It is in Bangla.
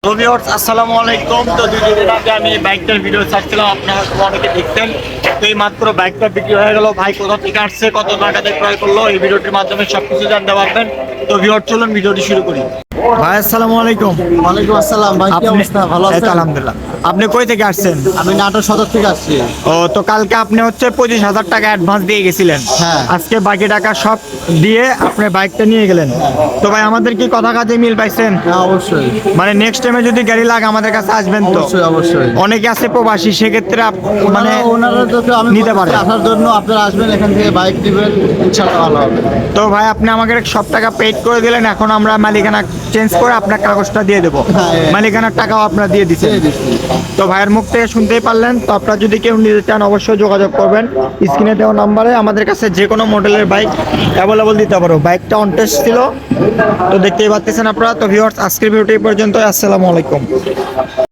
তো ভিউয়ার্স আসসালামু আলাইকুম। তো দুই দিন আগে আমি বাইকটার ভিডিও ছাড়ছিলাম, আপনারা অনেকে দেখতেন। তো এই মাত্র বাইকটা বিক্রি হয়ে গেল। ভাই কোথা থেকে আসছে, কত টাকাতে ক্রয় করলো, এই ভিডিওটির মাধ্যমে সবকিছু জানতে পারবেন। তো ভিউয়ার্স চলুন ভিডিওটি শুরু করি। ভাই আসসালামু আলাইকুম। ওয়ালাইকুম আসসালাম ভাই, কি অবস্থা? ভালো এই তো আছেন? আলহামদুলিল্লাহ। আপনি কই থেকে আসছেন? আমি নাটোর সদর থেকে আসছি। ও, তো কালকে আপনি হচ্ছে 25,000 টাকা অ্যাডভান্স দিয়ে গেছিলেন। হ্যাঁ। আজকে বাকি টাকা সব দিয়ে আপনি বাইকটা নিয়ে গেলেন। তো ভাই আমাদের কি কথা কাজে মিল পাইছেন? হ্যাঁ অবশ্যই মানে নেক্সট টাইমে যদি গাড়ি লাগে আমাদের কাছে আসবেন তো? অবশ্যই অবশ্যই। অনেকে আছে প্রবাসী, সেক্ষেত্রে মানে ওনারা যদি আমি নিতে পারে। আসার জন্য আপনারা আসবেন, এখান থেকে বাইক দিবেন, ইনশাআল্লাহ ভালো হবে। তো ভাই আপনি আমাকে সব টাকা পেড করে দিলেন, এখন আমরা মালিকানা চেঞ্জ করে আপনার কাগজটা দিয়ে দেবো। হ্যাঁ। মালিকানার টাকাও আপনারা দিয়ে দিচ্ছেন। দিয়ে দিচ্ছি। তো ভাইয়ের মুখ থেকে শুনতেই পারলেন। তো আপনারা যদি কেউ নিতে চান অবশ্যই যোগাযোগ করবেন স্ক্রিনে দেওয়া নাম্বারে। আমাদের কাছে যে কোনো মডেলের বাইক অ্যাভেলেবল দিতে পারো। বাইকটা অন টেস্ট ছিল, তো দেখতেই পাচ্ছেন আপনারা। তো ভিউয়ার্স আজকের ভিডিওটি এই পর্যন্ত। আসসালামু আলাইকুম।